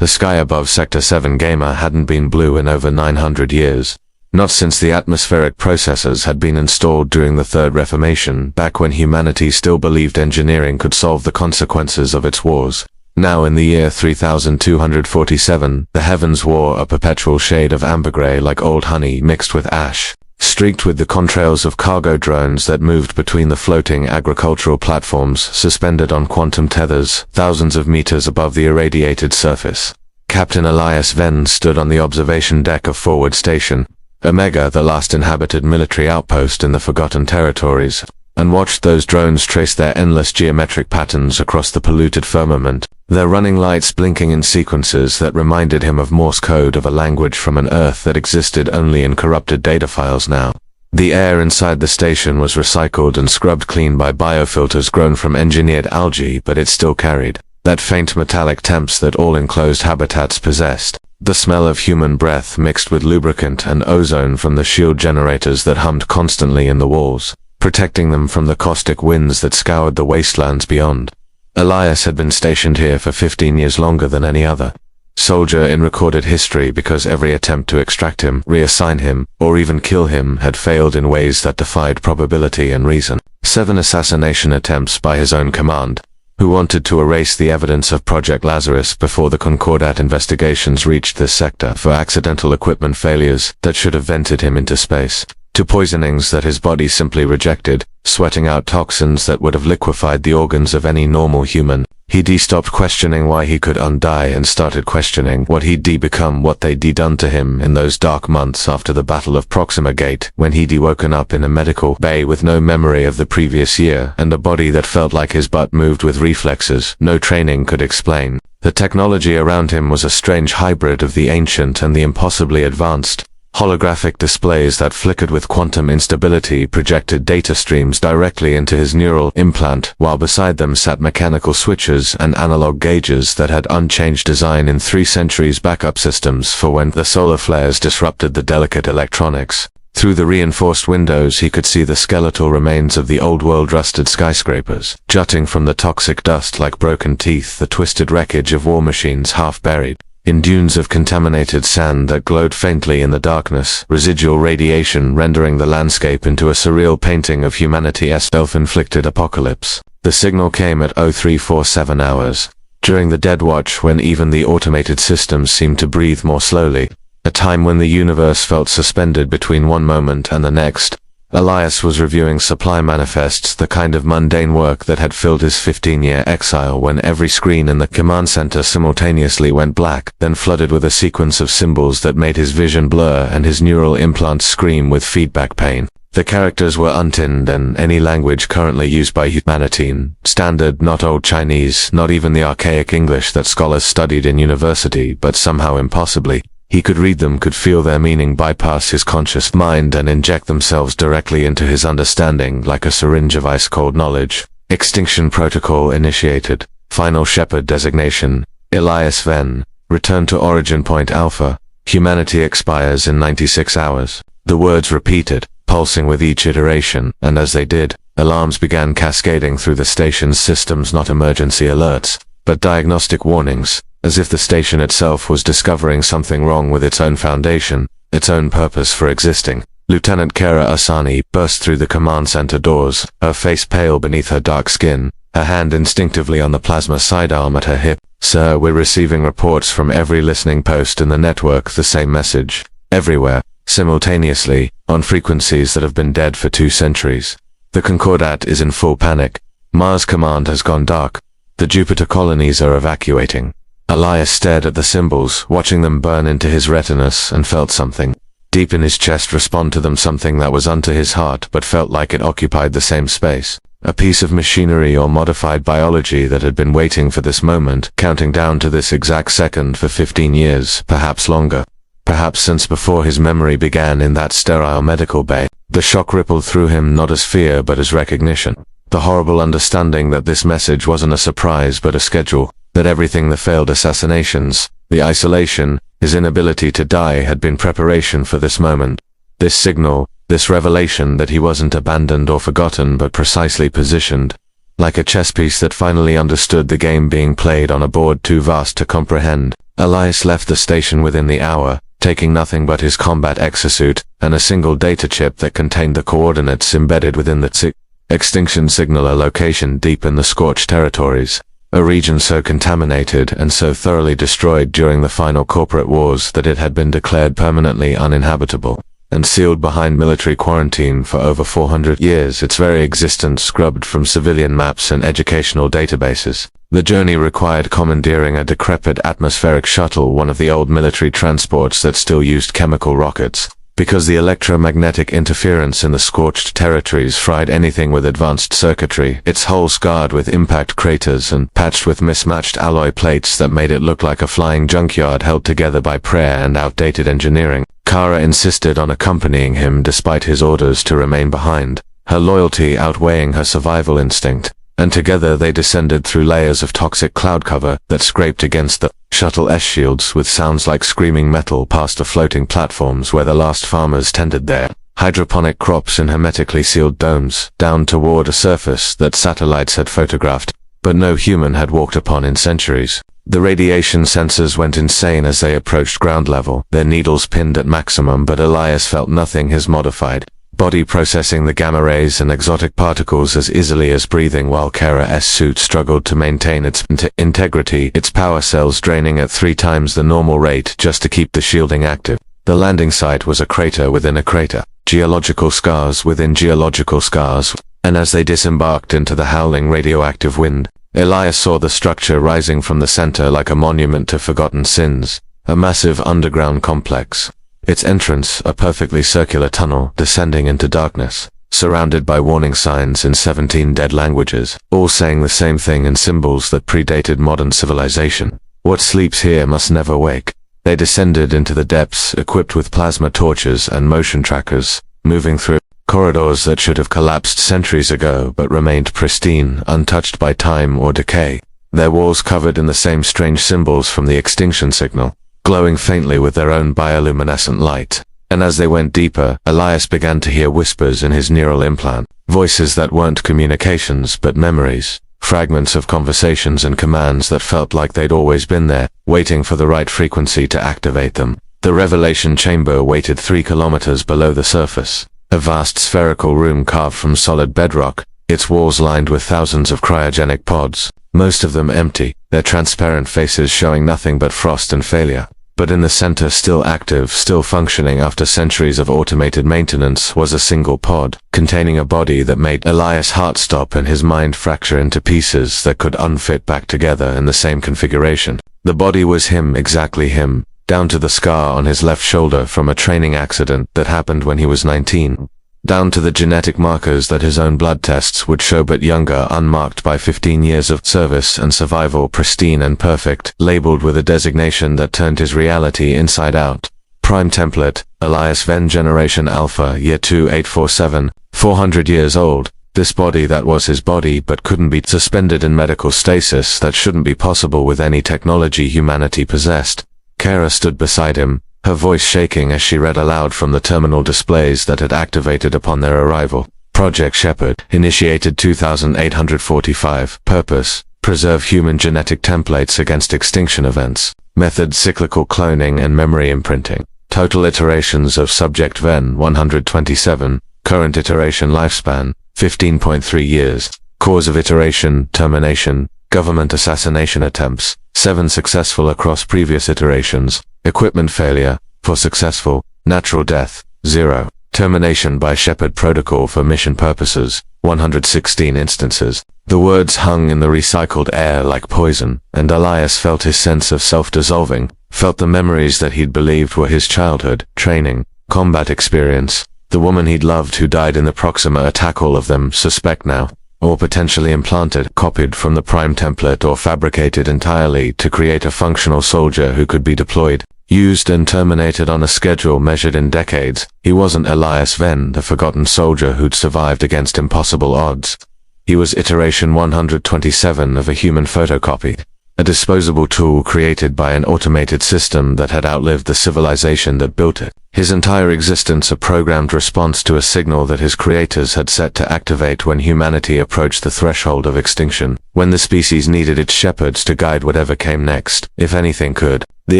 The sky above Sector 7 Gamma hadn't been blue in over 900 years. Not since the atmospheric processors had been installed during the Third Reformation, back when humanity still believed engineering could solve the consequences of its wars. Now in the year 3247, the heavens wore a perpetual shade of ambergray like old honey mixed with ash, streaked with the contrails of cargo drones that moved between the floating agricultural platforms suspended on quantum tethers thousands of meters above the irradiated surface. Captain Elias Venn stood on the observation deck of Forward Station, Omega, the last inhabited military outpost in the Forgotten Territories, and watched those drones trace their endless geometric patterns across the polluted firmament, their running lights blinking in sequences that reminded him of Morse code of a language from an Earth that existed only in corrupted data files now. The air inside the station was recycled and scrubbed clean by biofilters grown from engineered algae, but it still carried that faint metallic temps that all enclosed habitats possessed. The smell of human breath mixed with lubricant and ozone from the shield generators that hummed constantly in the walls, protecting them from the caustic winds that scoured the wastelands beyond. Elias had been stationed here for 15 years longer than any other soldier in recorded history because every attempt to extract him, reassign him, or even kill him had failed in ways that defied probability and reason. 7 assassination attempts by his own command, who wanted to erase the evidence of Project Lazarus before the Concordat investigations reached this sector, for accidental equipment failures that should have vented him into space, to poisonings that his body simply rejected, sweating out toxins that would have liquefied the organs of any normal human. He stopped questioning why he could undie and started questioning what he'd become, what they'd done to him in those dark months after the Battle of Proxima Gate, when he'd woken up in a medical bay with no memory of the previous year and a body that felt like his butt moved with reflexes no training could explain. The technology around him was a strange hybrid of the ancient and the impossibly advanced. Holographic displays that flickered with quantum instability projected data streams directly into his neural implant, while beside them sat mechanical switches and analog gauges that had unchanged design in 3 centuries backup systems for when the solar flares disrupted the delicate electronics. Through the reinforced windows he could see the skeletal remains of the old-world rusted skyscrapers, jutting from the toxic dust like broken teeth, the twisted wreckage of war machines half buried in dunes of contaminated sand that glowed faintly in the darkness, residual radiation rendering the landscape into a surreal painting of humanity's self-inflicted apocalypse. The signal came at 0347 hours, during the dead watch when even the automated systems seemed to breathe more slowly, a time when the universe felt suspended between one moment and the next. Elias was reviewing supply manifests, the kind of mundane work that had filled his 15-year exile, when every screen in the command center simultaneously went black, then flooded with a sequence of symbols that made his vision blur and his neural implants scream with feedback pain. The characters were untinned and any language currently used by humanity, standard, not old Chinese, not even the archaic English that scholars studied in university, but somehow impossibly. He could read them, could feel their meaning bypass his conscious mind and inject themselves directly into his understanding like a syringe of ice-cold knowledge. Extinction protocol initiated. Final Shepherd designation. Elias Venn. Return to Origin Point Alpha. Humanity expires in 96 hours. The words repeated, pulsing with each iteration, and as they did, alarms began cascading through the station's systems, not emergency alerts, but diagnostic warnings, as if the station itself was discovering something wrong with its own foundation, its own purpose for existing. Lieutenant Kara Asani burst through the command center doors, her face pale beneath her dark skin, her hand instinctively on the plasma sidearm at her hip. "Sir, we're receiving reports from every listening post in the network, the same message. Everywhere, simultaneously, on frequencies that have been dead for 2 centuries. The Concordat is in full panic. Mars Command has gone dark. The Jupiter colonies are evacuating." Elias stared at the symbols, watching them burn into his retinas, and felt something deep in his chest respond to them, something that was unto his heart but felt like it occupied the same space. A piece of machinery or modified biology that had been waiting for this moment, counting down to this exact second for 15 years, perhaps longer. Perhaps since before his memory began in that sterile medical bay. The shock rippled through him, not as fear but as recognition. The horrible understanding that this message wasn't a surprise but a schedule. That everything, the failed assassinations, the isolation, his inability to die, had been preparation for this moment. This signal, this revelation that he wasn't abandoned or forgotten but precisely positioned. Like a chess piece that finally understood the game being played on a board too vast to comprehend. Elias left the station within the hour, taking nothing but his combat exosuit and a single data chip that contained the coordinates embedded within the Extinction Signal, a location deep in the scorched territories, a region so contaminated and so thoroughly destroyed during the final corporate wars that it had been declared permanently uninhabitable, and sealed behind military quarantine for over 400 years, its very existence scrubbed from civilian maps and educational databases. The journey required commandeering a decrepit atmospheric shuttle, one of the old military transports that still used chemical rockets, because the electromagnetic interference in the scorched territories fried anything with advanced circuitry, its hull scarred with impact craters and patched with mismatched alloy plates that made it look like a flying junkyard held together by prayer and outdated engineering. Kara insisted on accompanying him despite his orders to remain behind, her loyalty outweighing her survival instinct, and together they descended through layers of toxic cloud cover that scraped against the shuttle S-shields with sounds like screaming metal past the floating platforms where the last farmers tended their hydroponic crops in hermetically sealed domes, down toward a surface that satellites had photographed, but no human had walked upon in centuries. The radiation sensors went insane as they approached ground level, their needles pinned at maximum, but Elias felt nothing, his modified body processing the gamma rays and exotic particles as easily as breathing, while Kara's suit struggled to maintain its integrity, its power cells draining at 3 times the normal rate just to keep the shielding active. The landing site was a crater within a crater, geological scars within geological scars, and as they disembarked into the howling radioactive wind, Elias saw the structure rising from the center like a monument to forgotten sins, a massive underground complex. Its entrance, a perfectly circular tunnel descending into darkness, surrounded by warning signs in 17 dead languages, all saying the same thing in symbols that predated modern civilization. What sleeps here must never wake. They descended into the depths, equipped with plasma torches and motion trackers, moving through corridors that should have collapsed centuries ago but remained pristine, untouched by time or decay, their walls covered in the same strange symbols from the Extinction Signal, glowing faintly with their own bioluminescent light. And as they went deeper, Elias began to hear whispers in his neural implant, voices that weren't communications but memories, fragments of conversations and commands that felt like they'd always been there, waiting for the right frequency to activate them. The revelation chamber waited 3 kilometers below the surface, a vast spherical room carved from solid bedrock, its walls lined with thousands of cryogenic pods, most of them empty, their transparent faces showing nothing but frost and failure. But in the center, still active, still functioning after centuries of automated maintenance, was a single pod, containing a body that made Elias' heart stop and his mind fracture into pieces that could unfit back together in the same configuration. The body was him, exactly him, down to the scar on his left shoulder from a training accident that happened when he was 19. Down to the genetic markers that his own blood tests would show, but younger, unmarked by 15 years of service and survival, pristine and perfect, labeled with a designation that turned his reality inside out. Prime template, Elias Venn Generation Alpha, Year 2847, 400 years old. This body that was his body but couldn't be suspended in medical stasis, that shouldn't be possible with any technology humanity possessed. Kara stood beside him, her voice shaking as she read aloud from the terminal displays that had activated upon their arrival. Project Shepherd, initiated 2845. Purpose, preserve human genetic templates against extinction events. Method, cyclical cloning and memory imprinting. Total iterations of Subject Venn, 127. Current iteration lifespan, 15.3 years. Cause of iteration, termination. Government assassination attempts, 7 successful across previous iterations. Equipment failure, 4 successful. Natural death, 0. Termination by Shepherd protocol for mission purposes, 116 instances. The words hung in the recycled air like poison, and Elias felt his sense of self-dissolving, felt the memories that he'd believed were his childhood, training, combat experience, the woman he'd loved who died in the Proxima attack, all of them suspect now, or potentially implanted, copied from the Prime template or fabricated entirely to create a functional soldier who could be deployed, used and terminated on a schedule measured in decades. He wasn't Elias Venn, the forgotten soldier who'd survived against impossible odds. He was iteration 127 of a human photocopy, a disposable tool created by an automated system that had outlived the civilization that built it. His entire existence a programmed response to a signal that his creators had set to activate when humanity approached the threshold of extinction, when the species needed its shepherds to guide whatever came next, if anything could. The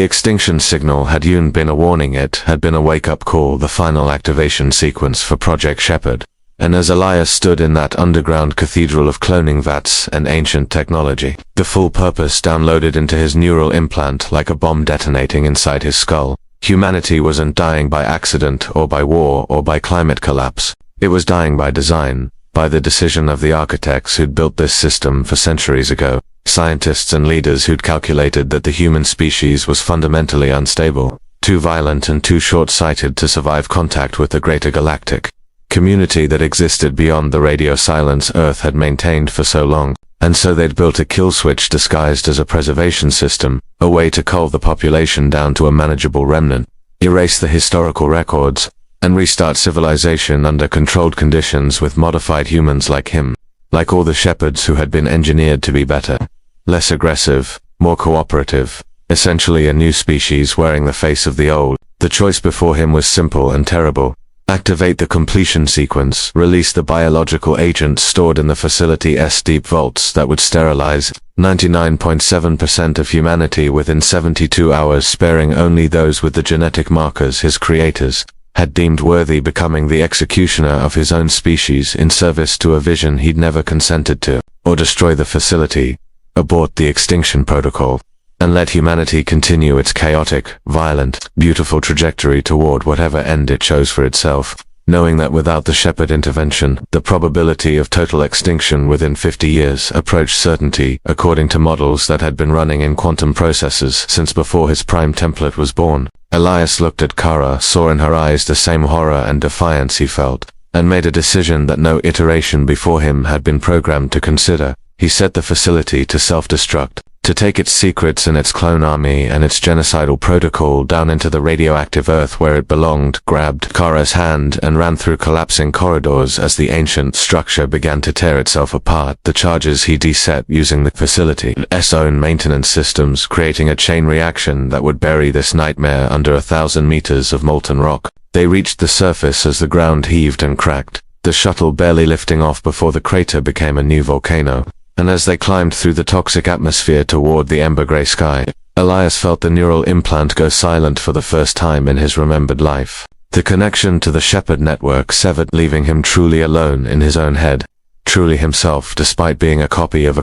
extinction signal had been a warning, it had been a wake-up call, the final activation sequence for Project Shepherd. And as Elias stood in that underground cathedral of cloning vats and ancient technology, the full purpose downloaded into his neural implant like a bomb detonating inside his skull. Humanity wasn't dying by accident or by war or by climate collapse. It was dying by design, by the decision of the architects who'd built this system for centuries ago, scientists and leaders who'd calculated that the human species was fundamentally unstable, too violent and too short-sighted to survive contact with the greater galactic community that existed beyond the radio silence Earth had maintained for so long. And so they'd built a kill switch disguised as a preservation system, a way to cull the population down to a manageable remnant, erase the historical records, and restart civilization under controlled conditions with modified humans like him, like all the shepherds who had been engineered to be better, less aggressive, more cooperative, essentially a new species wearing the face of the old. The choice before him was simple and terrible. Activate the completion sequence, release the biological agents stored in the facility's deep vaults that would sterilize 99.7% of humanity within 72 hours, sparing only those with the genetic markers his creators had deemed worthy, becoming the executioner of his own species in service to a vision he'd never consented to, or destroy the facility, abort the extinction protocol, and let humanity continue its chaotic, violent, beautiful trajectory toward whatever end it chose for itself, knowing that without the Shepherd intervention, the probability of total extinction within 50 years approached certainty, according to models that had been running in quantum processes since before his prime template was born. Elias looked at Kara, saw in her eyes the same horror and defiance he felt, and made a decision that no iteration before him had been programmed to consider. He set the facility to self-destruct, to take its secrets and its clone army and its genocidal protocol down into the radioactive Earth where it belonged, grabbed Kara's hand and ran through collapsing corridors as the ancient structure began to tear itself apart. The charges he set using the facility's own maintenance systems, creating a chain reaction that would bury this nightmare under 1,000 meters of molten rock. They reached the surface as the ground heaved and cracked, the shuttle barely lifting off before the crater became a new volcano. And as they climbed through the toxic atmosphere toward the ember-gray sky, Elias felt the neural implant go silent for the first time in his remembered life. The connection to the Shepherd network severed, leaving him truly alone in his own head, truly himself, despite being a copy of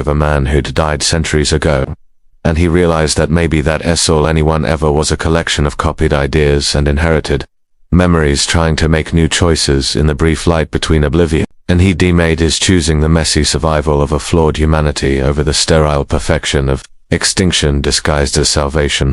a man who'd died centuries ago. And he realized that maybe that's all anyone ever was, a collection of copied ideas and inherited memories trying to make new choices in the brief light between oblivion. And he made his choosing the messy survival of a flawed humanity over the sterile perfection of extinction disguised as salvation.